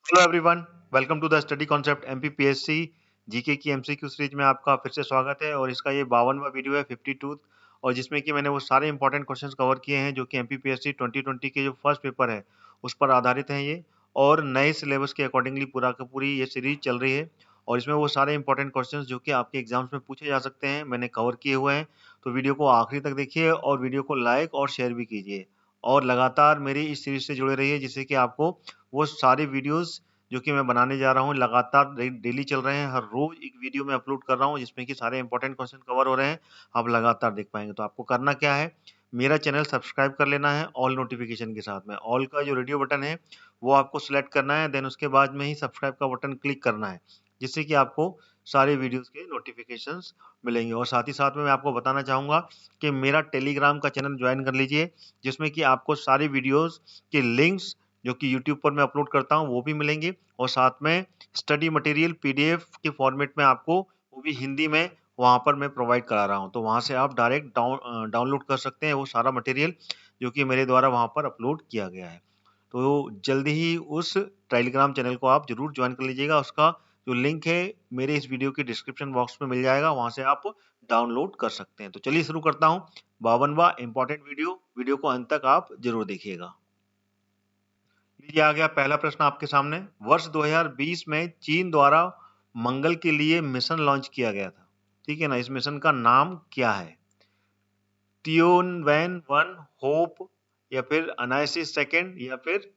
Hello everyone, welcome to the Study Concept MPPSC GK की MCQ series में आपका फिर से स्वागत है। और इसका ये 52वां वीडियो है 52, और जिसमें कि मैंने वो सारे इंपॉर्टेंट क्वेश्चंस कवर किए हैं जो कि एमपीपीएससी 2020 के जो फर्स्ट पेपर है उस पर आधारित हैं ये। और नए सिलेबस के अकॉर्डिंगली पूरा का पूरी ये सीरीज चल रही है, और इसमें वो सारे इंपॉर्टेंट क्वेश्चन जो कि आपके एग्जाम्स में पूछे जा सकते हैं मैंने कवर किए हुए हैं। तो वीडियो को आखिरी तक देखिए और वीडियो को लाइक और शेयर भी कीजिए, और लगातार मेरी इस सीरीज से जुड़े रहिए, जिससे कि आपको वो सारे वीडियोस जो कि मैं बनाने जा रहा हूँ लगातार डेली चल रहे हैं। हर रोज एक वीडियो में अपलोड कर रहा हूँ जिसमें कि सारे इंपॉर्टेंट क्वेश्चन कवर हो रहे हैं, आप लगातार देख पाएंगे। तो आपको करना क्या है, मेरा चैनल सब्सक्राइब कर लेना है ऑल नोटिफिकेशन के साथ में। ऑल का जो रेडियो बटन है वो आपको सिलेक्ट करना है, देन उसके बाद में ही सब्सक्राइब का बटन क्लिक करना है, जिससे कि आपको सारे वीडियोस के नोटिफिकेशंस मिलेंगे। और साथ ही साथ में मैं आपको बताना चाहूंगा कि मेरा टेलीग्राम का चैनल ज्वाइन कर लीजिए, जिसमें कि आपको सारी वीडियोस के लिंक्स जो कि यूट्यूब पर मैं अपलोड करता हूँ वो भी मिलेंगे, और साथ में स्टडी मटेरियल पीडीएफ के फॉर्मेट में आपको वो भी हिंदी में वहाँ पर मैं प्रोवाइड करा रहा हूँ। तो वहाँ से आप डायरेक्ट डाउनलोड कर सकते हैं वो सारा मटेरियल जो कि मेरे द्वारा वहाँ पर अपलोड किया गया है। तो जल्दी ही उस टेलीग्राम चैनल को आप जरूर ज्वाइन कर लीजिएगा। उसका जो लिंक है मेरे इस वीडियो के डिस्क्रिप्शन बॉक्स में मिल जाएगा, वहाँ से आप डाउनलोड कर सकते हैं। तो चलिए शुरू करता हूँ 52वां इंपॉर्टेंट वीडियो को अंत तक आप जरूर देखिएगा। लीजिए आ गया पहला प्रश्न आपके सामने। वर्ष 2020 में चीन द्वारा मंगल के लिए मिशन लॉन्च किया गया था, ठीक है ना। इस मिशन का नाम क्या है? तियोनवैन वन, होप, या फिर अनाइसिस सेकेंड, या फिर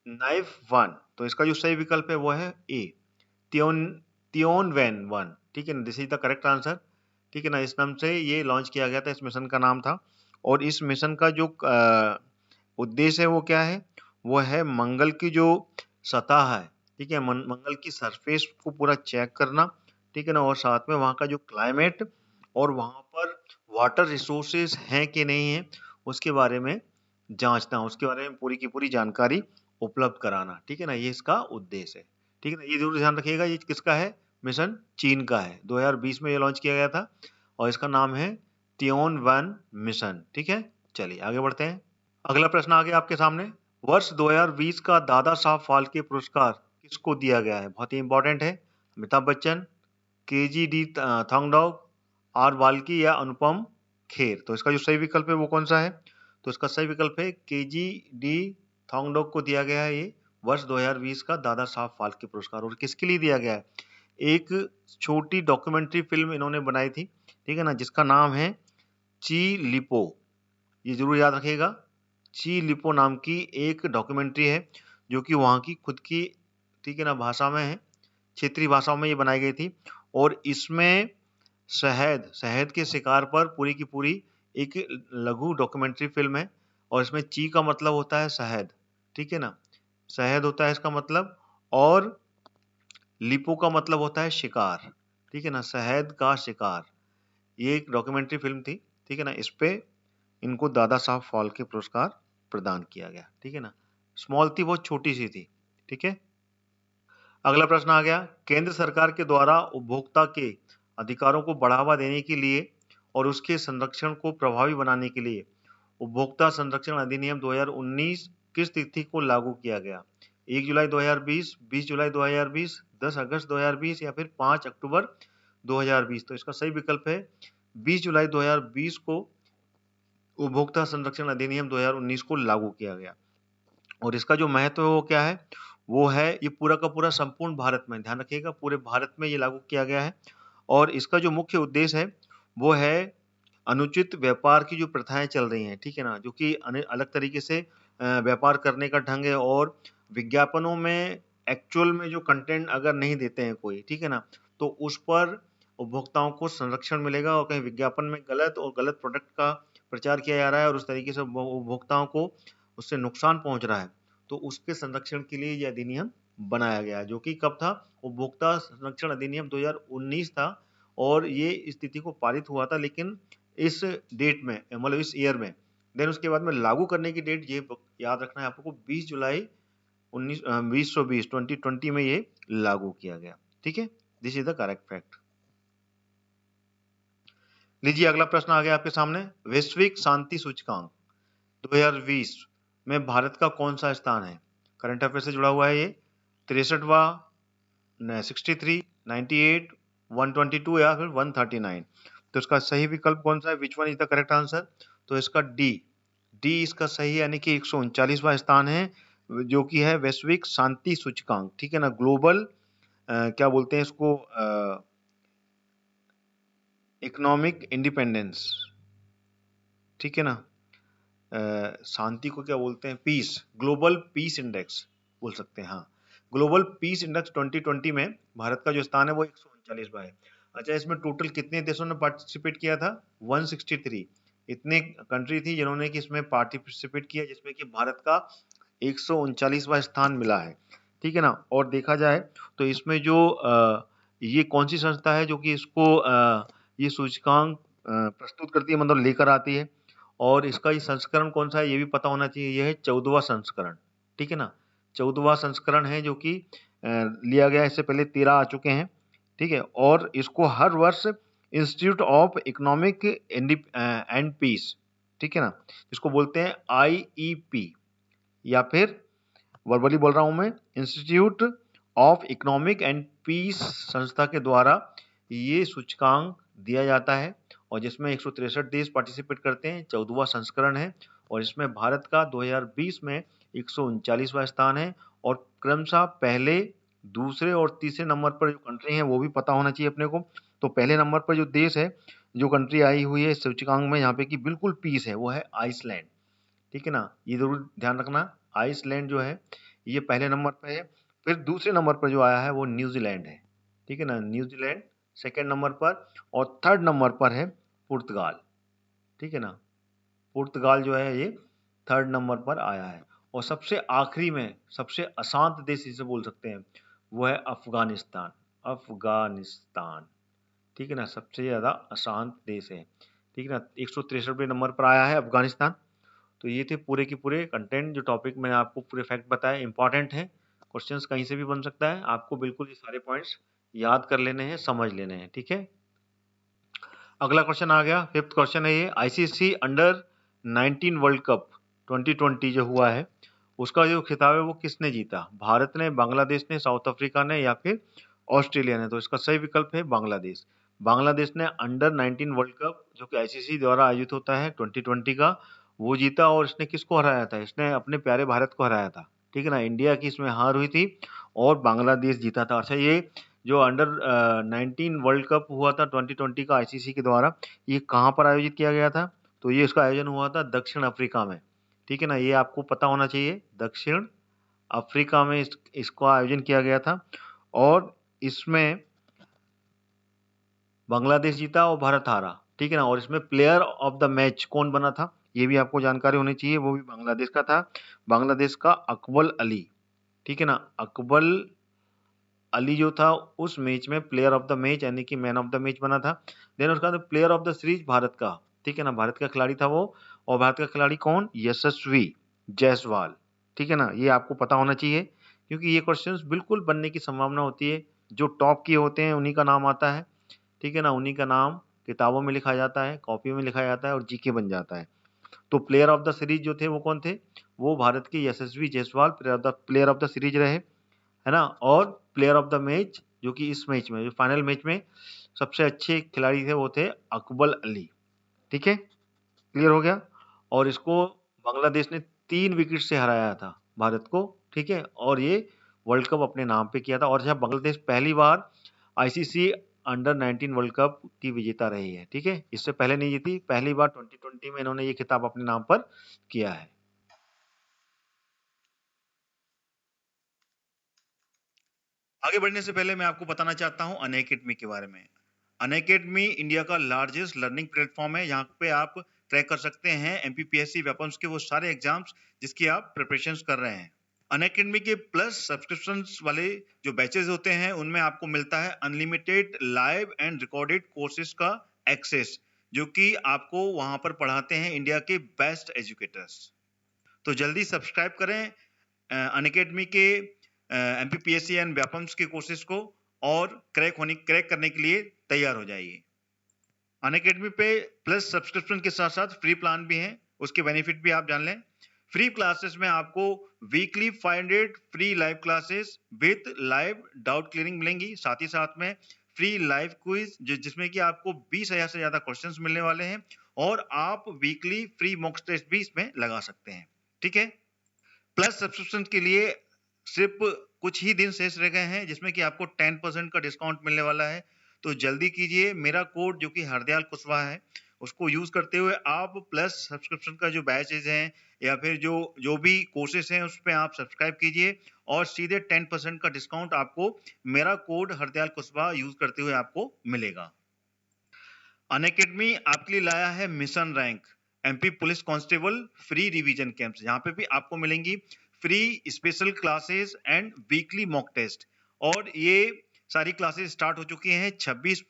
नाइफ वन। तो इसका जो सही विकल्प है वो है ए, तियोन तियोनवैन वन, ठीक है ना। This is the correct answer, ठीक है ना। इस नाम से ये लॉन्च किया गया था, इस मिशन का नाम था। और इस मिशन का जो उद्देश्य है वो क्या है? वो है मंगल की जो सतह है, ठीक है, मंगल की सरफेस को पूरा चेक करना, ठीक है ना। और साथ में वहाँ का जो क्लाइमेट और वहाँ पर वाटर रिसोर्सेज हैं कि नहीं है उसके बारे में जांचना, उसके बारे में पूरी की पूरी जानकारी उपलब्ध कराना, ठीक है ना। ये इसका उद्देश्य है, ठीक है ना। ये जरूर ध्यान रखिएगा, ये किसका है? मिशन चीन का है, 2020 में ये लॉन्च किया गया था, और इसका नाम है तियोन वन मिशन, ठीक है। चलिए आगे बढ़ते हैं। अगला प्रश्न आ गया आपके सामने। वर्ष 2020 का दादा साहब फाल्के पुरस्कार किसको दिया गया है? बहुत ही इंपॉर्टेंट है। Amitabh Bachchan, KG D Thongdok, R Balki, या अनुपम खेर। तो इसका जो सही विकल्प है वो कौन सा है? तो इसका सही विकल्प है केजी डी थोंगडोक को दिया गया है ये वर्ष 2020 का दादा साहब फाल्के पुरस्कार। और किसके लिए दिया गया है? एक छोटी डॉक्यूमेंट्री फिल्म इन्होंने बनाई थी, ठीक है ना, जिसका नाम है ची लिपो। ये जरूर याद रखिएगा, ची लिपो नाम की एक डॉक्यूमेंट्री है जो कि वहाँ की खुद की, ठीक है ना, भाषा में है, क्षेत्रीय भाषाओं में ये बनाई गई थी। और इसमें शहद शहद के शिकार पर पूरी की पूरी एक लघु डॉक्यूमेंट्री फिल्म है। और इसमें ची का मतलब होता है शहद, ठीक है ना, शहद होता है इसका मतलब। और लिपो का मतलब होता है शिकार, ठीक है ना, शहद का शिकार। ये एक डॉक्यूमेंट्री फिल्म थी, ठीक है ना। इस पे इनको दादा साहब फाल्के पुरस्कार प्रदान किया गया, ठीक है ना। स्मॉल थी, बहुत छोटी सी थी, ठीक है। अगला प्रश्न आ गया। केंद्र सरकार के द्वारा उपभोक्ता के अधिकारों को बढ़ावा देने के लिए और उसके संरक्षण को प्रभावी बनाने के लिए उपभोक्ता संरक्षण अधिनियम 2019 किस तिथि को लागू किया गया? 1 जुलाई 2020, 20 जुलाई 2020, 10 अगस्त 2020, या फिर 5 अक्टूबर 2020। तो इसका सही विकल्प है 20 जुलाई 2020 को उपभोक्ता संरक्षण अधिनियम 2019 को लागू किया गया। और इसका जो महत्व है वो क्या है? वो है ये पूरा का पूरा संपूर्ण भारत में, ध्यान रखिएगा, पूरे भारत में ये लागू किया गया है। और इसका जो मुख्य उद्देश्य है वो है अनुचित व्यापार की जो प्रथाएं चल रही हैं, ठीक है ना, जो कि अलग तरीके से व्यापार करने का ढंग है। और विज्ञापनों में एक्चुअल में जो कंटेंट अगर नहीं देते हैं कोई, ठीक है ना, तो उस पर उपभोक्ताओं को संरक्षण मिलेगा। और कहीं विज्ञापन में गलत और गलत प्रोडक्ट का प्रचार किया जा रहा है और उस तरीके से उपभोक्ताओं को उससे नुकसान पहुंच रहा है, तो उसके संरक्षण के लिए यह अधिनियम बनाया गया, जो कि कब था? उपभोक्ता संरक्षण अधिनियम 2019 था। और ये स्थिति को पारित हुआ था, लेकिन इस डेट में, मतलब इस ईयर में। देन उसके बाद में लागू करने की डेट ये याद रखना है आपको, 20 जुलाई 2020 में ये लागू किया गया, ठीक है। This is the correct fact. लीजिए अगला प्रश्न आ गया आपके सामने। वैश्विक शांति सूचकांक 2020 में भारत का कौन सा स्थान है? करंट अफेयर से जुड़ा हुआ है ये। 63वां, 63, 98, 122 या फिर 139। तो इसका सही विकल्प कौन सा है? Which one is the correct answer? तो इसका डी इसका सही है, यानी कि 139वां स्थान है, जो कि है वैश्विक शांति सूचकांक, ठीक है ना, ग्लोबल क्या बोलते हैं इसको, इकोनॉमिक इंडिपेंडेंस, ठीक है ना, शांति को क्या बोलते हैं? पीस, ग्लोबल पीस इंडेक्स बोल सकते हैं। हाँ, ग्लोबल पीस इंडेक्स 2020 में भारत का जो स्थान है वो 139वां है। अच्छा, इसमें टोटल कितने देशों ने पार्टिसिपेट किया था? 163 इतने कंट्री थी जिन्होंने कि इसमें पार्टिसिपेट किया, जिसमें कि भारत का 139वां स्थान मिला है, ठीक है ना। और देखा जाए तो इसमें जो ये कौन सी संस्था है जो कि इसको ये सूचकांक प्रस्तुत करती है, मतलब लेकर आती है, और इसका ये संस्करण कौन सा है ये भी पता होना चाहिए। यह है 14वां संस्करण, ठीक है ना, 14वां संस्करण है जो कि लिया गया। इससे पहले 13 आ चुके हैं, ठीक है। और इसको हर वर्ष institute of economic and peace, ठीक है ना, इसको बोलते हैं IEP, या फिर वर्बली बोल रहा हूं मैं, institute of economic and peace संस्था के द्वारा ये सूचकांक दिया जाता है, और जिसमें 163 देश पार्टिसिपेट करते हैं। 14वां संस्करण है, और इसमें भारत का 2020 में 139वां स्थान है। और क्रमशः पहले, दूसरे और तीसरे नंबर पर जो कंट्री है वो भी पता होना चाहिए अपने को। तो पहले नंबर पर जो देश है, जो कंट्री आई हुई है सूचकांक में यहाँ पे कि बिल्कुल पीस है, वो है आइसलैंड, ठीक है ना, ये जरूर ध्यान रखना। आइसलैंड जो है ये पहले नंबर पे है। फिर दूसरे नंबर पर जो आया है वो न्यूजीलैंड है, ठीक है ना, न्यूजीलैंड सेकंड नंबर पर। और थर्ड नंबर पर है पुर्तगाल, ठीक है ना, पुर्तगाल जो है ये थर्ड नंबर पर आया है। और सबसे आखिरी में सबसे अशांत देश जिसे बोल सकते हैं वो है अफगानिस्तान, अफगानिस्तान, ठीक है ना, सबसे ज्यादा अशांत देश है, ठीक है ना, 163वें नंबर पर आया है अफगानिस्तान। तो ये थे पूरे के पूरे कंटेंट, जो टॉपिक मैंने आपको पूरे फैक्ट बताए, इंपॉर्टेंट है, क्वेश्चंस कहीं से भी बन सकता है, आपको बिल्कुल ये सारे पॉइंट्स याद कर लेने हैं, समझ लेने हैं, ठीक है। अगला क्वेश्चन आ गया, फिफ्थ क्वेश्चन है ये, ICC अंडर 19 वर्ल्ड कप 2020 जो हुआ है, उसका जो खिताब है वो किसने जीता? भारत ने, बांग्लादेश ने, साउथ अफ्रीका ने, या फिर ऑस्ट्रेलिया ने? तो इसका सही विकल्प है बांग्लादेश। बांग्लादेश ने अंडर 19 वर्ल्ड कप जो कि ICC द्वारा आयोजित होता है 2020 का, वो जीता। और इसने किसको हराया था? इसने अपने प्यारे भारत को हराया था, ठीक है ना, इंडिया की इसमें हार हुई थी और बांग्लादेश जीता था। अच्छा, ये जो अंडर 19 वर्ल्ड कप हुआ था 2020 का ICC के द्वारा, ये कहाँ पर आयोजित किया गया था? तो ये इसका आयोजन हुआ था दक्षिण अफ्रीका में, ठीक है ना, ये आपको पता होना चाहिए, दक्षिण अफ्रीका में इसको आयोजन किया गया था। और इसमें बांग्लादेश जीता और भारत हारा, ठीक है ना। और इसमें प्लेयर ऑफ द मैच कौन बना था ये भी आपको जानकारी होनी चाहिए, वो भी बांग्लादेश का था, बांग्लादेश का अकबल अली, ठीक है ना, अकबल अली जो था उस मैच में प्लेयर ऑफ द मैच यानी कि मैन ऑफ द मैच बना था। देन उसका player of the series Bharat का, ठीक है ना, भारत का खिलाड़ी था वो। और भारत का खिलाड़ी कौन? यशस्वी जायसवाल, ठीक है ना, ये आपको पता होना चाहिए, क्योंकि ये क्वेश्चंस बिल्कुल बनने की संभावना होती है। जो टॉप किए होते हैं उन्हीं का नाम आता है, ठीक है ना, उन्हीं का नाम किताबों में लिखा जाता है, कॉपी में लिखा जाता है और जीके बन जाता है। तो प्लेयर ऑफ द सीरीज जो थे वो कौन थे? वो भारत के Yashasvi Jaiswal player of the series रहे, है ना। और प्लेयर ऑफ द मैच जो कि इस मैच में, जो फाइनल मैच में सबसे अच्छे खिलाड़ी थे वो थे अकबल अली, ठीक है, क्लियर हो गया। और इसको बांग्लादेश ने 3 विकेट से हराया था भारत को, ठीक है, और ये वर्ल्ड कप अपने नाम पे किया था। और जब बांग्लादेश पहली बार ICC अंडर 19 वर्ल्ड कप की विजेता रही है, ठीक है, इससे पहले नहीं जीती, पहली बार 2020 में इन्होंने ये खिताब अपने नाम पर किया है। आगे बढ़ने से पहले मैं आपको बताना चाहता हूं अनअकैडमी के बारे में। अनअकैडमी इंडिया का लार्जेस्ट लर्निंग प्लेटफॉर्म है। यहाँ पे आप ट्रैक कर सकते हैं MPPSC वेपन्स के वो सारे एग्जाम्स जिसकी आप प्रिपरेशंस कर रहे हैं। अनअकैडमी के प्लस सब्सक्रिप्शन वाले जो बैचेस होते हैं उनमें आपको मिलता है unlimited live and recorded courses का एक्सेस, जो कि आपको वहां पर पढ़ाते हैं इंडिया के बेस्ट एजुकेटर्स। तो जल्दी सब्सक्राइब करें अनअकैडमी के MPPSC एंड व्यापम्स के कोर्सेज को, और क्रैक करने के लिए तैयार हो जाइए। अनअकैडमी पे प्लस सब्सक्रिप्शन के साथ साथ फ्री प्लान भी हैं, उसके बेनिफिट भी आप जान लें। फ्री क्लासेस में आपको weekly 500 free live classes with live doubt clearing मिलेंगी, साथ ही साथ में फ्री लाइव क्विज जिसमें कि आपको 20,000 से ज्यादा क्वेश्चंस मिलने वाले हैं, और आप वीकली फ्री मॉक टेस्ट भी इसमें लगा सकते हैं। ठीक है, प्लस सब्सक्रिप्शन के लिए सिर्फ कुछ ही दिन शेष रह गए हैं, जिसमें कि आपको 10% का डिस्काउंट मिलने वाला है। तो जल्दी कीजिए, मेरा कोड जो कि हरदयाल कुशवाहा है उसको यूज करते हुए आप प्लस सब्सक्रिप्शन का जो बैचेज हैं या फिर जो भी कोर्सेज हैं उस पर आप सब्सक्राइब कीजिए, और सीधे 10% का डिस्काउंट आपको मेरा कोड हरदयाल कुशवाहा यूज करते हुए आपको मिलेगा। अनअकैडमी आपके लिए लाया है mission rank MP police constable free revision camps. यहाँ पे भी आपको मिलेंगी free special classes and weekly mock test, और ये सारी क्लासेस स्टार्ट हो चुकी हैं 26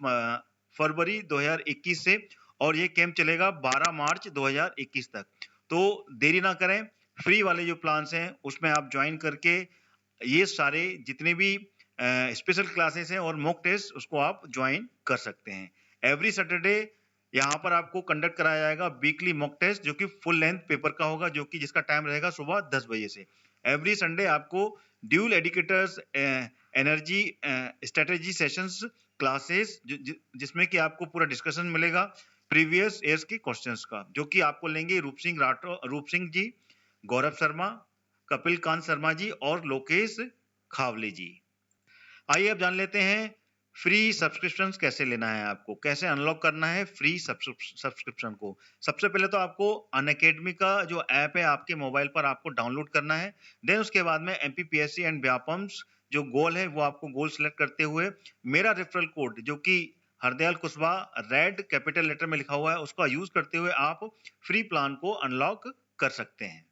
फरवरी 2021 से, और ये कैंप चलेगा 12 मार्च 2021 तक। तो देरी ना करें, फ्री वाले जो प्लान्स हैं उसमें आप ज्वाइन करके ये सारे जितने भी स्पेशल क्लासेस हैं और मॉक टेस्ट उसको आप ज्वाइन कर सकते हैं। एवरी सैटरडे यहाँ पर आपको कंडक्ट कराया जाएगा वीकली मॉक टेस्ट, जो कि फुल लेंथ पेपर का होगा, जो कि जिसका टाइम रहेगा सुबह 10 बजे से। एवरी संडे आपको dual educators energy strategy sessions classes जिसमें कि आपको पूरा डिस्कशन मिलेगा प्रीवियस ईयर्स के क्वेश्चंस का, जो कि आपको लेंगे रूप सिंह जी, गौरव शर्मा, कपिल कांत शर्मा जी और लोकेश खावले जी। आइए अब जान लेते हैं फ्री सब्सक्रिप्शन कैसे लेना है, आपको कैसे अनलॉक करना है फ्री सब्सक्रिप्शन को। सबसे पहले तो आपको अनअकैडमी का जो ऐप है आपके मोबाइल पर आपको डाउनलोड करना है। देन उसके बाद में एमपीपीएससी एंड व्यापम्स जो गोल है वो आपको गोल सेलेक्ट करते हुए मेरा रेफरल कोड जो कि Hardayal Kushwaha red capital letter में लिखा हुआ है उसका यूज करते हुए आप फ्री प्लान को अनलॉक कर सकते हैं।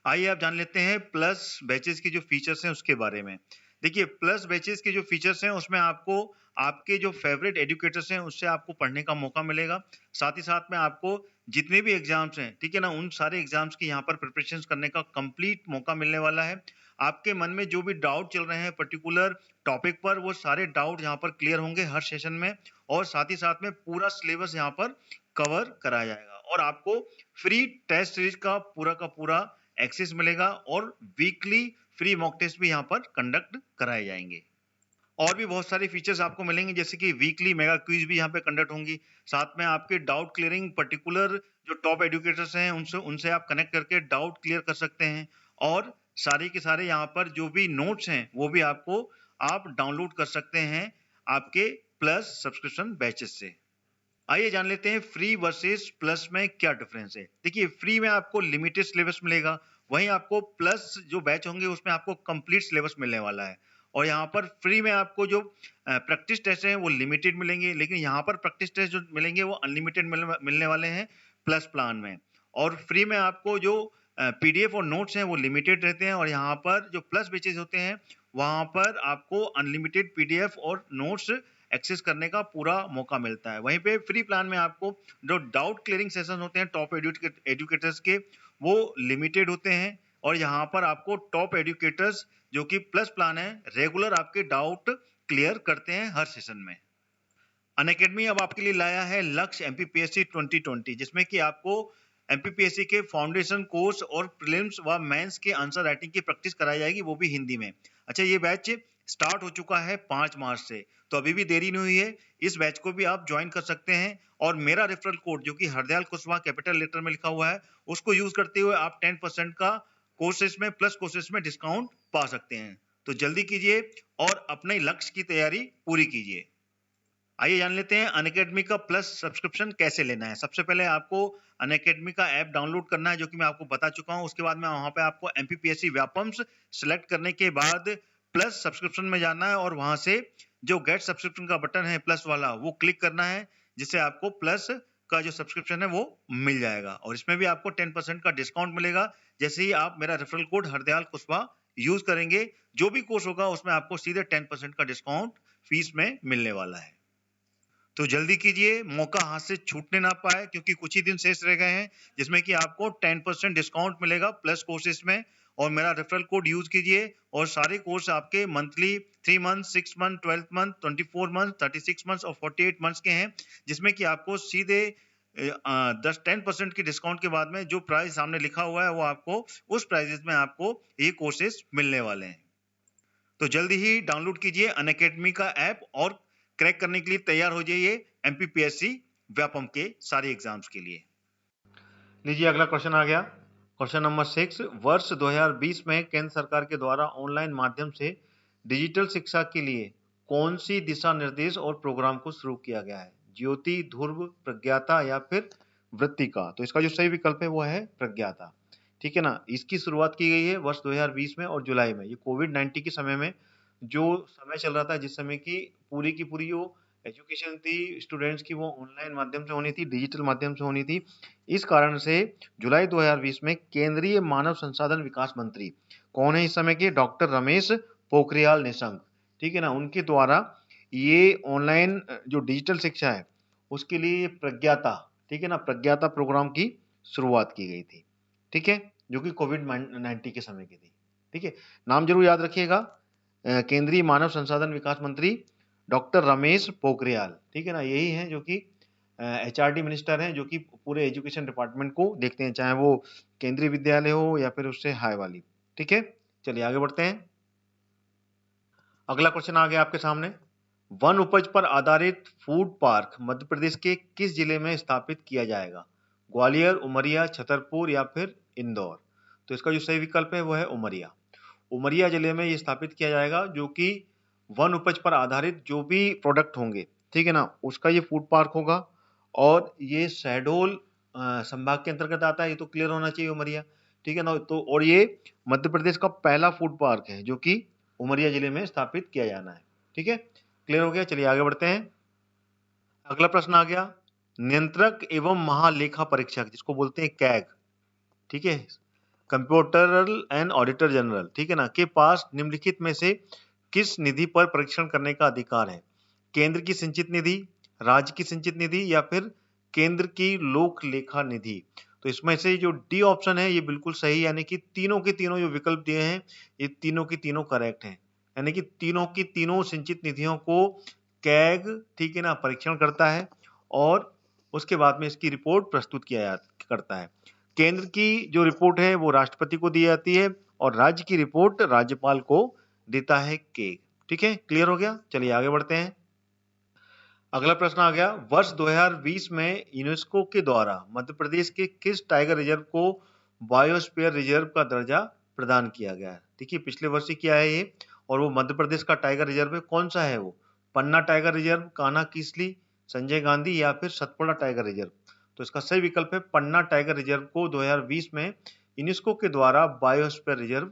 आइए आप जान लेते हैं प्लस बैचेस के जो फीचर्स हैं उसके बारे में। देखिए, प्लस बैचेस के जो फीचर्स हैं उसमें आपको आपके जो फेवरेट एजुकेटर्स हैं उससे आपको पढ़ने का मौका मिलेगा। साथ ही साथ में आपको जितने भी एग्जाम्स हैं, ठीक है ना, उन सारे एग्जाम्स की यहाँ पर प्रिपरेशन करने का कंप्लीट मौका मिलने वाला है। आपके मन में जो भी डाउट चल रहे हैं पर्टिकुलर टॉपिक पर, वो सारे डाउट यहाँ पर क्लियर होंगे हर सेशन में, और साथ ही साथ में पूरा सिलेबस यहाँ पर कवर कराया जाएगा, और आपको फ्री टेस्ट सीरीज का पूरा एक्सेस मिलेगा, और वीकली फ्री मॉक टेस्ट भी यहाँ पर कंडक्ट कराए जाएंगे। और भी बहुत सारे फीचर्स आपको मिलेंगे, जैसे कि वीकली मेगा क्विज भी यहाँ पे कंडक्ट होंगी। साथ में आपके डाउट क्लियरिंग पर्टिकुलर जो टॉप एजुकेटर्स हैं उनसे आप कनेक्ट करके डाउट क्लियर कर सकते हैं, और सारे के सारे यहाँ पर जो भी नोट्स हैं वो भी आप डाउनलोड कर सकते हैं आपके प्लस सब्सक्रिप्शन बैचेस से। आइए जान लेते हैं फ्री वर्सेस प्लस में क्या डिफरेंस है। देखिए, फ्री में आपको लिमिटेड सिलेबस मिलेगा, वहीं आपको प्लस जो बैच होंगे उसमें आपको कंप्लीट सिलेबस मिलने वाला है। और यहाँ पर फ्री में आपको जो प्रैक्टिस टेस्ट हैं वो लिमिटेड मिलेंगे, लेकिन यहाँ पर प्रैक्टिस टेस्ट जो मिलेंगे वो अनलिमिटेड मिलने वाले हैं प्लस प्लान में। और फ्री में आपको जो पीडीएफ और नोट्स हैं वो लिमिटेड रहते हैं, और यहाँ पर जो प्लस बैचेज होते हैं वहां पर आपको अनलिमिटेड पीडीएफ और नोट्स एक्सेस करने का पूरा मौका मिलता है। वहीं पे फ्री प्लान में आपको जो डाउट क्लियरिंग सेशन होते हैं टॉप एजुकेटर्स के, वो लिमिटेड होते हैं, और यहाँ पर आपको टॉप एजुकेटर्स जो कि प्लस प्लान है रेगुलर आपके डाउट क्लियर करते हैं हर सेशन में। अनअकैडमी अब आपके लिए लाया है लक्ष्य एमपीपीएससी 2020, जिसमें कि आपको एमपीपीएससी के फाउंडेशन कोर्स और प्रीलिम्स व मेंस के आंसर राइटिंग की प्रैक्टिस कराई जाएगी, वो भी हिंदी में। अच्छा, ये बैच स्टार्ट हो चुका है 5 मार्च से, तो अभी भी देरी नहीं हुई है, इस बैच को भी आप ज्वाइन कर सकते हैं, और मेरा रेफरल कोड जो कि हरदयाल कुशवाहा कैपिटल लेटर में लिखा हुआ है उसको यूज करते हुए आप 10% का कोर्सेज में प्लस कोर्सेज में डिस्काउंट पा सकते हैं। तो जल्दी कीजिए और अपने लक्ष्य की तैयारी पूरी कीजिए। आइए जान लेते हैं अनअकैडमी का प्लस सब्सक्रिप्शन कैसे लेना है। सबसे पहले आपको अनअकैडमी का ऐप डाउनलोड करना है, जो कि मैं आपको बता चुका हूं। उसके बाद में वहां पे आपको एमपीपीएससी व्यापम्स सिलेक्ट करने के बाद प्लस सब्सक्रिप्शन में जाना है, और वहां से जो गेट सब्सक्रिप्शन का बटन है प्लस वाला वो क्लिक करना है, जिससे आपको प्लस का जो सब्सक्रिप्शन है वो मिल जाएगा, और इसमें भी आपको 10% का डिस्काउंट मिलेगा जैसे ही आप मेरा referral code Hardayal Kushwaha use करेंगे। जो भी कोर्स होगा उसमें आपको सीधे 10% का डिस्काउंट फीस में मिलने वाला है। तो जल्दी कीजिए, मौका हाथ से छूटने ना पाए, क्योंकि कुछ ही दिन शेष रह गए हैं जिसमें कि आपको 10% डिस्काउंट मिलेगा प्लस कोर्सेज में, और मेरा रेफरल कोड यूज कीजिए, और सारे कोर्स आपके monthly 3 month, 6 month, 12 month, 24 month, 36 month और 48 मंथ्स के हैं, जिसमें कि आपको सीधे 10% की डिस्काउंट के बाद में जो प्राइस सामने लिखा हुआ है वो आपको उस प्राइसेस में आपको ये कोर्सेज मिलने वाले हैं। तो जल्दी ही डाउनलोड कीजिए अनअकैडमी का ऐप और क्रैक करने के लिए तैयार हो जाइए एमपीपीएससी व्यापम के सारे एग्जाम्स के लिए। लीजिए अगला क्वेश्चन आ गया, क्वेश्चन नंबर 6। वर्ष 2020 में केंद्र सरकार के द्वारा ऑनलाइन माध्यम से डिजिटल शिक्षा के लिए कौन सी दिशा निर्देश और प्रोग्राम को शुरू किया गया है? ज्योति, ध्रुव, प्रज्ञाता या फिर वृत्तिका? तो इसका जो सही विकल्प है वो है प्रज्ञाता, ठीक है ना। इसकी शुरुआत की गई है वर्ष 2020 में और जुलाई में। ये कोविड-19 के समय में जो समय चल रहा था, जिस समय की पूरी जो एजुकेशन थी स्टूडेंट्स की वो ऑनलाइन माध्यम से होनी थी, डिजिटल माध्यम से होनी थी। इस कारण से जुलाई 2020 में केंद्रीय मानव संसाधन विकास मंत्री कौन है इस समय के? डॉक्टर रमेश पोखरियाल निशंक, ठीक है ना। उनके द्वारा ये ऑनलाइन जो डिजिटल शिक्षा है उसके लिए प्रज्ञाता, ठीक है ना, प्रज्ञाता प्रोग्राम की शुरुआत की गई थी, ठीक है, जो कि कोविड-19 के समय की थी, ठीक है। नाम जरूर याद रखिएगा, केंद्रीय मानव संसाधन विकास मंत्री डॉक्टर रमेश पोखरियाल, ठीक है ना। यही है जो कि एचआरडी मिनिस्टर हैं, जो कि पूरे एजुकेशन डिपार्टमेंट को देखते हैं, चाहे वो केंद्रीय विद्यालय हो या फिर उससे हाई वाली, ठीक है। चलिए आगे बढ़ते हैं। अगला क्वेश्चन आ गया आपके सामने, वन उपज पर आधारित फूड पार्क मध्य प्रदेश के किस जिले में स्थापित किया जाएगा? ग्वालियर, उमरिया, छतरपुर या फिर इंदौर? तो इसका जो सही विकल्प है वो है उमरिया। उमरिया जिले में ये स्थापित किया जाएगा, जो कि वन उपज पर आधारित जो भी प्रोडक्ट होंगे, ठीक है ना, उसका ये फूड पार्क होगा। और ये शहडोल संभाग के अंतर्गत आता है, ये तो क्लियर होना चाहिए उमरिया, ठीक है ना। तो और ये मध्य प्रदेश का पहला फूड पार्क है जो कि उमरिया जिले में स्थापित किया जाना है, ठीक है, क्लियर हो गया। चलिए आगे बढ़ते हैं। अगला प्रश्न आ गया, नियंत्रक एवं महालेखा परीक्षक जिसको बोलते हैं कैग, ठीक है, कंप्यूटरल एंड ऑडिटर जनरल, ठीक है ना, के पास निम्नलिखित में से किस निधि पर परीक्षण करने का अधिकार है? केंद्र की संचित निधि, राज्य की संचित निधि या फिर केंद्र की लोक लेखा निधि? तो इसमें से जो डी ऑप्शन है ये बिल्कुल सही, यानी कि तीनों के तीनों जो विकल्प दिए हैं ये तीनों की तीनों करेक्ट हैं, यानी कि तीनों की तीनों संचित निधियों को कैग, ठीक है ना, परीक्षण करता है और उसके बाद में इसकी रिपोर्ट प्रस्तुत करता है। केंद्र की जो रिपोर्ट है वो राष्ट्रपति को दी जाती है और राज्य की रिपोर्ट राज्यपाल को देता है केग, ठीक है, क्लियर हो गया। चलिए आगे बढ़ते हैं। अगला प्रश्न आ गया, वर्ष 2020 में यूनेस्को के द्वारा मध्य प्रदेश के किस टाइगर रिजर्व को बायोस्फीयर रिजर्व का दर्जा प्रदान किया गया है? देखिए पिछले वर्ष ही किया है ये, और वो मध्य प्रदेश का टाइगर रिजर्व है, कौन सा है वो? पन्ना टाइगर रिजर्व, कान्हा किसली, संजय गांधी या फिर सतपुड़ा टाइगर रिजर्व? तो इसका सही विकल्प है पन्ना टाइगर रिजर्व को 2020 में यूनेस्को के द्वारा बायोस्फीयर रिजर्व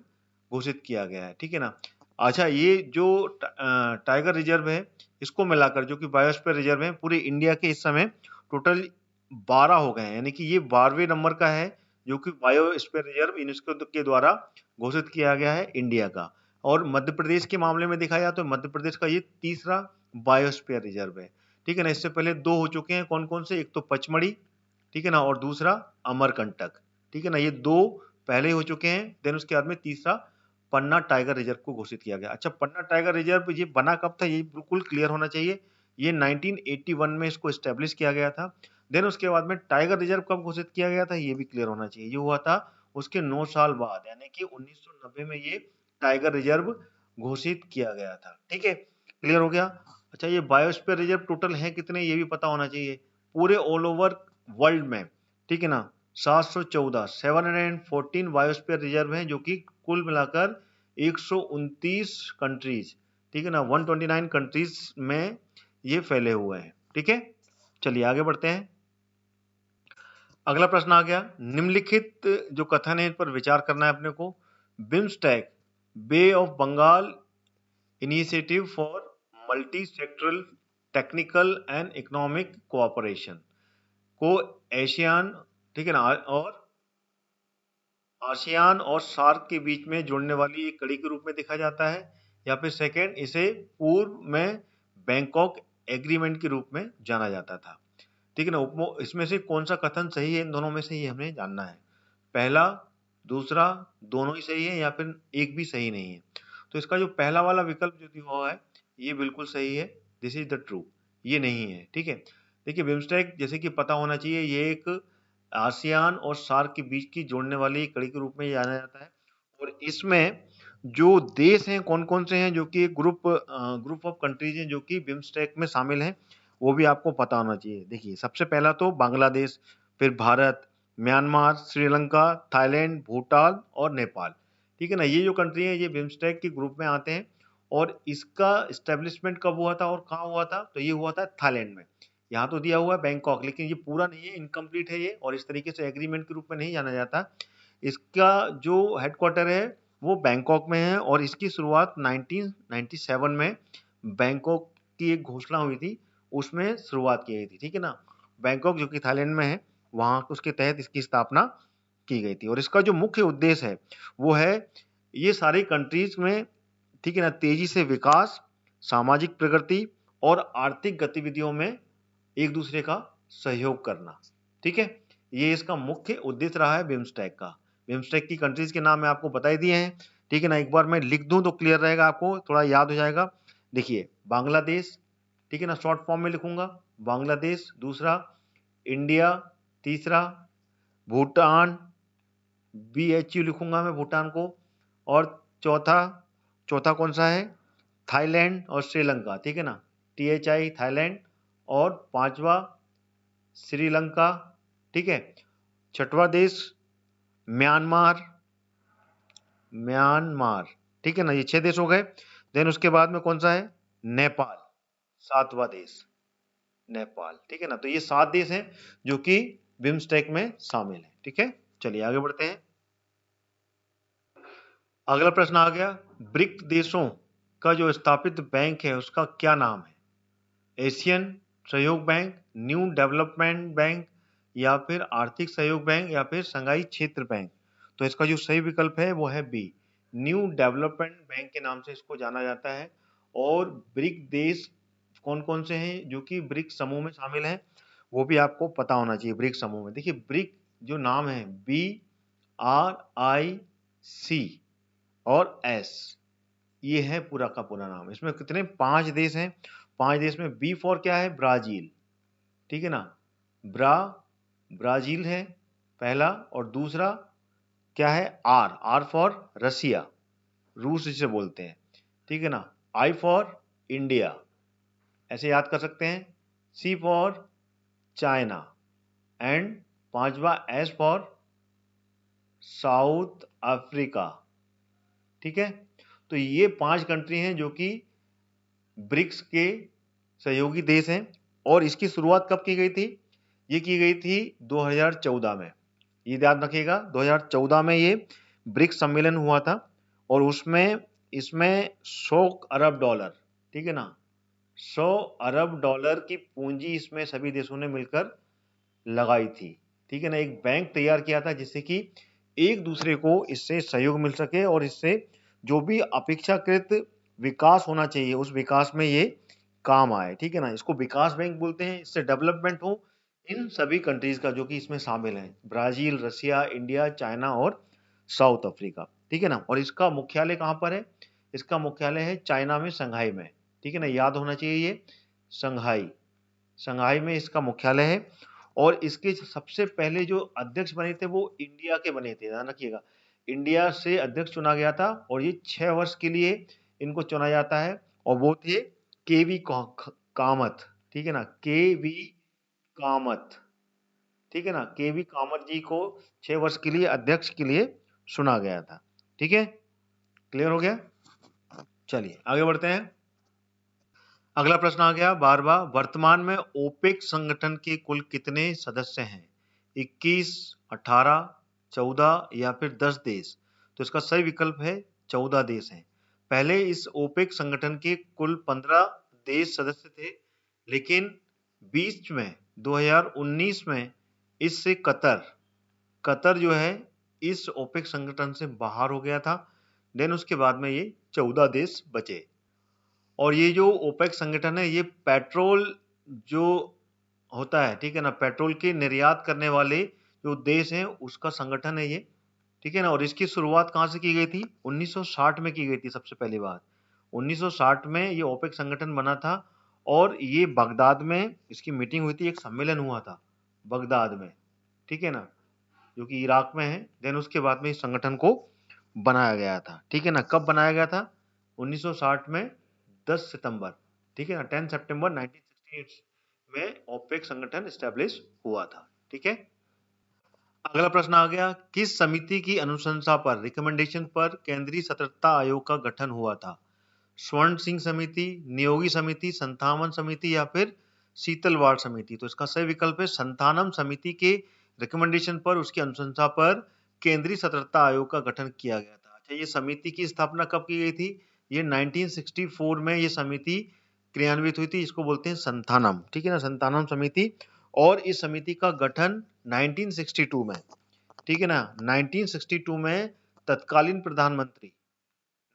घोषित किया गया है, ठीक है ना। अच्छा, ये जो टाइगर रिजर्व है इसको मिलाकर जो कि बायोस्फीयर रिजर्व है पूरे इंडिया के इस समय टोटल 12 हो गए हैं, यानी कि ये 12वें नंबर का है जो कि बायोस्फीयर रिजर्व यूनेस्को के द्वारा घोषित किया गया है इंडिया का। और मध्य प्रदेश के मामले में देखा जाए तो मध्य प्रदेश का ये तीसरा बायोस्फीयर रिजर्व है, ठीक है ना। इससे पहले 2 हो चुके हैं, कौन कौन से? एक तो पचमढ़ी, ठीक है ना, और दूसरा अमरकंटक, ठीक है ना, ये 2 पहले हो चुके हैं। देन उसके बाद में तीसरा पन्ना टाइगर रिजर्व को घोषित किया गया। अच्छा, पन्ना टाइगर रिजर्व ये बना कब था ये बिल्कुल क्लियर होना चाहिए। ये 1981 में इसको एस्टेब्लिश किया गया था। देन उसके बाद में टाइगर रिजर्व कब घोषित किया गया था ये भी क्लियर होना चाहिए। ये हुआ था उसके 9 साल बाद, यानी कि 1990 में ये टाइगर रिजर्व घोषित किया गया था, ठीक है, क्लियर हो गया। अच्छा, ये बायोस्फीयर रिजर्व टोटल है कितने ये भी पता होना चाहिए पूरे ऑल ओवर वर्ल्ड में, ठीक है ना। 714 बायोस्फीयर रिजर्व हैं जो कि कुल मिलाकर 129 कंट्रीज, ठीक है ना, 129 कंट्रीज में ये फैले हुए हैं, ठीक है। चलिए आगे बढ़ते हैं। अगला प्रश्न आ गया, निम्नलिखित जो कथन है इन पर विचार करना है अपने को। BIMSTEC, Bay of Bengal Initiative for Multi Sectoral Technical and Economic Cooperation को एशियान, ठीक है ना, और आसियान और सार्क के बीच में जुड़ने वाली एक कड़ी के रूप में देखा जाता है, या फिर सेकेंड इसे पूर्व में बैंकॉक एग्रीमेंट के रूप में जाना जाता था, ठीक है ना। इसमें से कौन सा कथन सही है इन दोनों में से ये हमें जानना है। पहला, दूसरा, दोनों ही सही है या फिर एक भी सही नहीं है? तो इसका जो पहला वाला विकल्प जो दिया हुआ है ये बिल्कुल सही है, दिस इज द ट्रू, ये नहीं है, ठीक है। देखिए बिम्स्टेक जैसे कि पता होना चाहिए, ये एक आसियान और सार्क के बीच की जोड़ने वाली कड़ी के रूप में जाना जाता है। और इसमें जो देश हैं कौन कौन से हैं, जो कि ग्रुप ऑफ कंट्रीज हैं जो कि बिम्स्टेक में शामिल हैं, वो भी आपको पता होना चाहिए। देखिए सबसे पहला तो बांग्लादेश, फिर भारत, म्यांमार, श्रीलंका, थाईलैंड, भूटान और नेपाल। ठीक है ना, ये जो कंट्री है ये बिम्स्टेक के ग्रुप में आते हैं। और इसका इस्टेब्लिशमेंट कब हुआ था और कहाँ हुआ था, तो ये हुआ था थाईलैंड में। यहाँ तो दिया हुआ है बैंकॉक, लेकिन ये पूरा नहीं है, इनकम्प्लीट है ये, और इस तरीके से एग्रीमेंट के रूप में नहीं जाना जाता। इसका जो हेडक्वार्टर है वो बैंकॉक में है, और इसकी शुरुआत 1997 में बैंकॉक की एक घोषणा हुई थी, उसमें शुरुआत की गई थी। ठीक है ना, बैंकॉक जो कि थाईलैंड में है, वहाँ उसके तहत इसकी स्थापना की गई थी। और इसका जो मुख्य उद्देश्य है वो है ये सारी कंट्रीज में, ठीक है ना, तेजी से विकास, सामाजिक प्रगति और आर्थिक गतिविधियों में एक दूसरे का सहयोग करना। ठीक है, ये इसका मुख्य उद्देश्य रहा है बिम्स्टेक का। बिम्स्टेक की कंट्रीज के नाम मैं आपको बता ही दिए हैं। ठीक है ना, एक बार मैं लिख दूं तो क्लियर रहेगा, आपको थोड़ा याद हो जाएगा। देखिए बांग्लादेश, ठीक है ना, शॉर्ट फॉर्म में लिखूंगा बांग्लादेश, दूसरा इंडिया, तीसरा भूटान, BHU लिखूंगा मैं भूटान को, और चौथा चौथा कौन सा है, थाईलैंड और श्रीलंका। ठीक है ना, THI थाईलैंड, और पांचवा श्रीलंका। ठीक है, छठवां देश म्यांमार, ठीक है ना, ये 6 देश हो गए। देन उसके बाद में कौन सा है, नेपाल, सातवां देश नेपाल। ठीक है ना, तो ये 7 देश हैं जो कि बिम्स्टेक में शामिल है। ठीक है, चलिए आगे बढ़ते हैं। अगला प्रश्न आ गया, ब्रिक्स देशों का जो स्थापित बैंक है उसका क्या नाम है, एशियन सहयोग बैंक, न्यू डेवलपमेंट बैंक, या फिर आर्थिक सहयोग बैंक, या फिर संघाई क्षेत्र बैंक। तो इसका जो सही विकल्प है वो है बी, न्यू डेवलपमेंट बैंक के नाम से इसको जाना जाता है। और ब्रिक देश कौन कौन से हैं जो कि ब्रिक समूह में शामिल हैं, वो भी आपको पता होना चाहिए। ब्रिक समूह में देखिए ब्रिक जो नाम है BRIC और S, ये है पूरा का पूरा नाम। इसमें कितने, 5 देश हैं। 5 देश में बी फॉर क्या है, ब्राजील। ठीक है ना, ब्राजील है पहला, और दूसरा क्या है, आर फॉर रसिया, रूस जिसे बोलते हैं। ठीक है ना, आई फॉर इंडिया, ऐसे याद कर सकते हैं। सी फॉर चाइना, एंड पांचवा एस फॉर साउथ अफ्रीका। ठीक है, तो ये 5 कंट्री हैं जो कि ब्रिक्स के सहयोगी देश हैं। और इसकी शुरुआत कब की गई थी, ये की गई थी 2014 में। ये याद रखिएगा, 2014 में ये ब्रिक्स सम्मेलन हुआ था, और उसमें इसमें 100 अरब डॉलर, ठीक है ना, 100 अरब डॉलर की पूंजी इसमें सभी देशों ने मिलकर लगाई थी। ठीक है ना, एक बैंक तैयार किया था जिससे कि एक दूसरे को इससे सहयोग मिल सके, और इससे जो भी अपेक्षाकृत विकास होना चाहिए उस विकास में ये काम आए। ठीक है ना, इसको विकास बैंक बोलते हैं। इससे डेवलपमेंट हो इन सभी कंट्रीज का जो कि इसमें शामिल हैं, ब्राजील, रसिया, इंडिया, चाइना और साउथ अफ्रीका। ठीक है ना, और इसका मुख्यालय कहाँ पर है, इसका मुख्यालय है चाइना में, शंघाई में। ठीक है ना, याद होना चाहिए ये, शंघाई में इसका मुख्यालय है। और इसके सबसे पहले जो अध्यक्ष बने थे वो इंडिया के बने थे, ध्यान रखिएगा, इंडिया से अध्यक्ष चुना गया था, और ये 6 वर्ष के लिए इनको चुना जाता है, और वो थे KV कामत। ठीक है ना, KV कामत। ठीक है ना, KV कामत जी को 6 वर्ष के लिए अध्यक्ष के लिए चुना गया था। ठीक है, क्लियर हो गया, चलिए आगे बढ़ते हैं। अगला प्रश्न आ गया 12वां, वर्तमान में ओपेक संगठन के कुल कितने सदस्य हैं, 21, 18, 14 या फिर 10 देश। तो इसका सही विकल्प है 14 देश हैं। पहले इस ओपेक संगठन के कुल 15 देश सदस्य थे, लेकिन बीच में 2019 में इससे कतर जो है इस ओपेक संगठन से बाहर हो गया था। देन उसके बाद में ये 14 देश बचे। और ये जो ओपेक संगठन है ये पेट्रोल जो होता है, ठीक है ना, पेट्रोल के निर्यात करने वाले जो देश हैं उसका संगठन है ये। ठीक है ना, और इसकी शुरुआत कहाँ से की गई थी, 1960 में की गई थी सबसे पहली बार। 1960 में ये ओपेक संगठन बना था, और ये बगदाद में इसकी मीटिंग हुई थी, एक सम्मेलन हुआ था बगदाद में, ठीक है ना, जो कि इराक में है। देन उसके बाद में इस संगठन को बनाया गया था, ठीक है ना। कब बनाया गया था? 1960 में 10 सितंबर, ठीक है ना, 10 सितंबर 1968 में ओपेक संगठन स्टैब्लिश हुआ था, ठीक है। अगला प्रश्न आ गया, किस समिति की अनुशंसा पर, रिकमेंडेशन पर केंद्रीय सतर्कता आयोग का गठन हुआ था? स्वर्ण सिंह समिति, नियोगी समिति, संथानम समिति या फिर शीतलवाड़ समिति? तो इसका सही विकल्प है संथानम समिति के रिकमेंडेशन पर, उसकी अनुशंसा पर केंद्रीय सतर्कता आयोग का गठन किया गया था। अच्छा, ये समिति की स्थापना कब की गई थी? ये 1964 में ये समिति क्रियान्वित हुई थी, इसको बोलते हैं संथानम, ठीक है ना, संथानम समिति। और इस समिति का गठन 1962 में, ठीक है ना, 1962 में तत्कालीन प्रधानमंत्री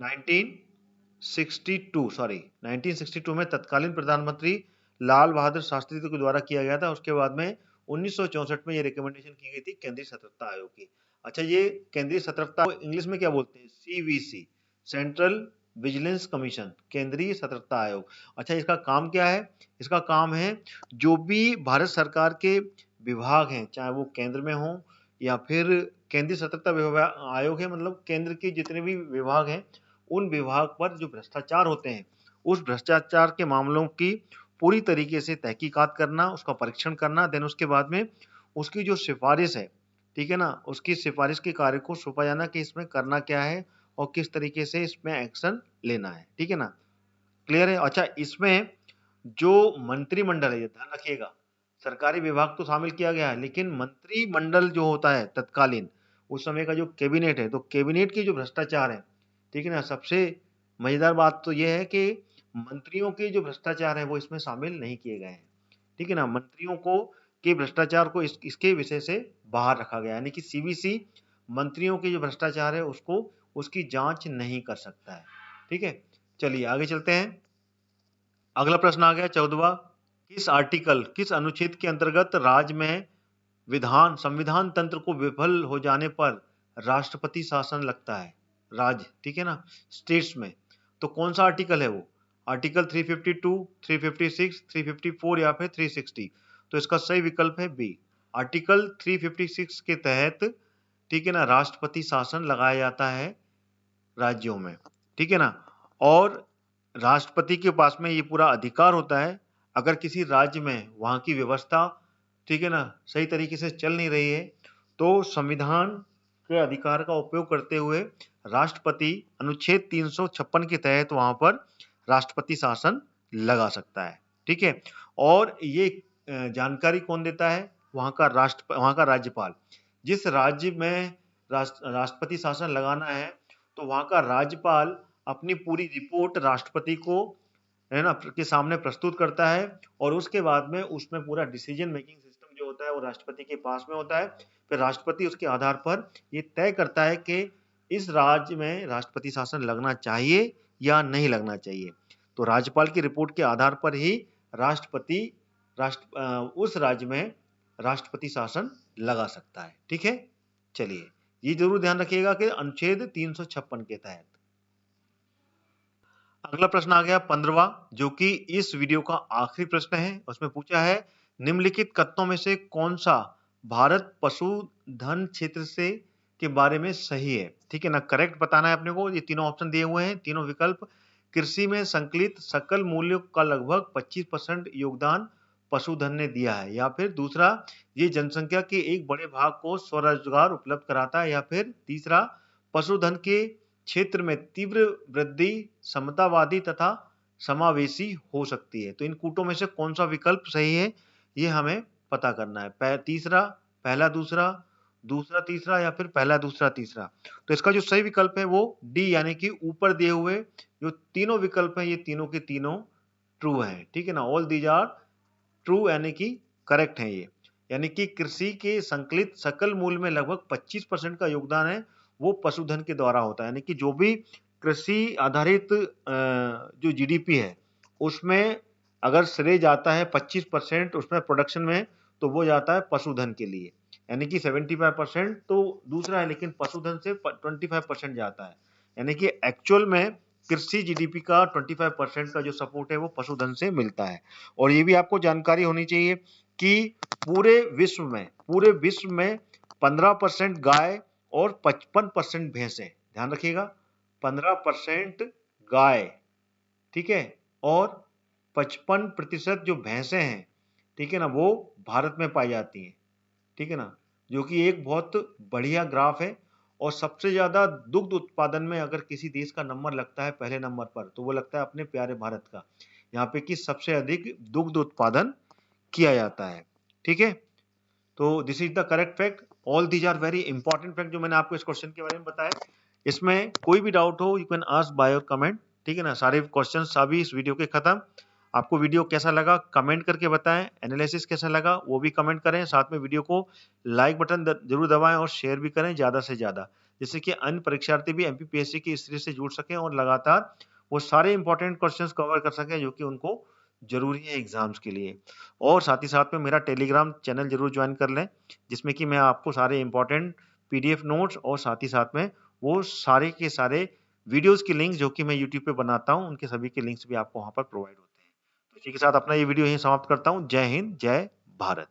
1962 में तत्कालीन प्रधानमंत्री लाल बहादुर शास्त्री के द्वारा किया गया था। उसके बाद में 1964 में ये रिकमेंडेशन की गई थी केंद्रीय सतर्कता आयोग की। अच्छा, ये केंद्रीय सतर्कता इंग्लिश में क्या बोलते हैं? सीवीसी, सेंट्रल विजिलेंस कमीशन, केंद्रीय सतर्कता आयोग। अच्छा, इसका काम क्या है? इसका काम है जो भी भारत सरकार के विभाग हैं, चाहे वो केंद्र में हो या फिर केंद्रीय सतर्कता आयोग है, मतलब केंद्र के जितने भी विभाग हैं उन विभाग पर जो भ्रष्टाचार होते हैं, उस भ्रष्टाचार के मामलों की पूरी तरीके से तहकीकात करना, उसका परीक्षण करना, देन उसके बाद में उसकी जो सिफारिश है, ठीक है ना, उसकी सिफारिश के कार्य को सौंपा जाना कि इसमें करना क्या है और किस तरीके से इसमें एक्शन लेना है, ठीक है ना। क्लियर है? अच्छा, इसमें जो मंत्रिमंडल है, ये ध्यान रखिएगा, सरकारी विभाग तो शामिल किया गया है, लेकिन मंत्रिमंडल जो होता है तत्कालीन, उस समय का जो कैबिनेट है, तो कैबिनेट की जो भ्रष्टाचार है, ठीक है ना, सबसे मजेदार बात तो यह है कि मंत्रियों के जो भ्रष्टाचार है वो इसमें शामिल नहीं किए गए हैं, ठीक है ना। मंत्रियों को के भ्रष्टाचार को इसके विषय से बाहर रखा गया, यानी कि सीबीसी मंत्रियों के जो भ्रष्टाचार है उसको उसकी जांच नहीं कर सकता है, ठीक है। चलिए आगे चलते हैं। अगला प्रश्न आ गया 14वां, किस आर्टिकल, किस अनुच्छेद के अंतर्गत राज्य में संविधान तंत्र को विफल हो जाने पर राष्ट्रपति शासन लगता है? राज्य, ठीक है ना, स्टेट्स में। तो कौन सा आर्टिकल है वो? आर्टिकल 352, 356, 354 या फिर 360? तो इसका सही विकल्प है बी, आर्टिकल 356 के तहत, ठीक है ना, राष्ट्रपति शासन लगाया जाता है राज्यों में, ठीक है ना। और राष्ट्रपति के पास में ये पूरा अधिकार होता है, अगर किसी राज्य में वहां की व्यवस्था, ठीक है ना, सही तरीके से चल नहीं रही है, तो संविधान के अधिकार का उपयोग करते हुए राष्ट्रपति अनुच्छेद 356 के तहत वहां पर राष्ट्रपति शासन लगा सकता है, ठीक है। और ये जानकारी कौन देता है? वहां का राज्यपाल। जिस राज्य में राष्ट्रपति शासन लगाना है, तो वहां का राज्यपाल अपनी पूरी रिपोर्ट राष्ट्रपति को, है ना, के सामने प्रस्तुत करता है, और उसके बाद में उसमें पूरा डिसीजन मेकिंग सिस्टम जो होता है वो राष्ट्रपति के पास में होता है। फिर राष्ट्रपति उसके आधार पर ये तय करता है कि इस राज्य में राष्ट्रपति शासन लगना चाहिए या नहीं लगना चाहिए। तो राज्यपाल की रिपोर्ट के आधार पर ही राष्ट्रपति उस राज्य में राष्ट्रपति शासन लगा सकता है, ठीक है। चलिए, ये जरूर ध्यान रखिएगा कि अनुच्छेद 356 के तहत। अगला प्रश्न आ गया 15वां, जो कि इस वीडियो का आखिरी प्रश्न है। उसमें पूछा है, निम्नलिखित कथनों में से कौन सा भारत पशुधन क्षेत्र से के बारे में सही है? ठीक है ना, करेक्ट बताना है अपने को। ये तीनों ऑप्शन दिए हुए हैं, तीनों विकल्प। कृषि में संकलित सकल मूल्य का लगभग 25% योगदान पशुधन ने दिया है, या फिर दूसरा, ये जनसंख्या के एक बड़े भाग को स्वरोजगार उपलब्ध कराता है, या फिर तीसरा, पशुधन के क्षेत्र में तीव्र वृद्धि समतावादी तथा समावेशी हो सकती है। तो इन कूटों में से कौन सा विकल्प सही है, ये हमें पता करना है। तीसरा, पहला दूसरा, दूसरा तीसरा, या फिर पहला दूसरा तीसरा। तो इसका जो सही विकल्प है वो डी, यानी कि ऊपर दिए हुए जो तीनों विकल्प हैं, ये तीनों के तीनों ट्रू हैं, ठीक है ना। ऑल दीज आर ट्रू, यानी कि करेक्ट है ये। यानी कि कृषि के संकलित सकल मूल्य में लगभग 25% का योगदान है वो पशुधन के द्वारा होता है। यानी कि जो भी कृषि आधारित जो जीडीपी है उसमें अगर श्रेय जाता है 25% उसमें प्रोडक्शन में, तो वो जाता है पशुधन के लिए। यानी कि 75% तो दूसरा है, लेकिन पशुधन से 25% जाता है। यानी कि एक्चुअल में कृषि जीडीपी का 25% का जो सपोर्ट है वो पशुधन से मिलता है। और ये भी आपको जानकारी होनी चाहिए कि पूरे विश्व में 15% गाय और 55% भैंसें, ध्यान रखिएगा 15% गाय, ठीक है, और 55% जो भैंसें हैं, ठीक है ना, वो भारत में पाई जाती हैं, ठीक है ना, जो कि एक बहुत बढ़िया ग्राफ है। और सबसे ज्यादा दुग्ध उत्पादन में अगर किसी देश का नंबर लगता है पहले नंबर पर, तो वो लगता है अपने प्यारे भारत का। यहाँ पे कि सबसे अधिक दुग्ध उत्पादन किया जाता है, ठीक है। तो this is the correct fact. All these are very important fact जो मैंने आपको इस क्वेश्चन के बारे में बताया। इसमें कोई भी डाउट हो you can ask by your comment, ठीक है ना। सारे क्वेश्चन अभी इस वीडियो के खत्म। आपको वीडियो कैसा लगा कमेंट करके बताएं, एनालिसिस कैसा लगा वो भी कमेंट करें, साथ में वीडियो को लाइक बटन जरूर दबाएं और शेयर भी करें ज्यादा से ज्यादा, जिससे कि अन्य परीक्षार्थी भी एमपीपीएससी की इस से जुड़ सकें और लगातार वो सारे इंपॉर्टेंट क्वेश्चंस कवर कर सकें जो कि उनको जरूरी है एग्जाम्स के लिए। और साथ ही साथ में मेरा टेलीग्राम चैनल जरूर ज्वाइन कर लें, जिसमें कि मैं आपको सारे इंपॉर्टेंट पीडीएफ नोट्स और साथ ही साथ में वो सारे के सारे वीडियोस की लिंक जो कि मैं यूट्यूब पे बनाता हूं, उनके सभी के लिंक्स भी आपको वहां पर प्रोवाइड होते हैं। तो इसी के साथ अपना ये वीडियो यहीं समाप्त करता हूं। जय हिंद, जय भारत।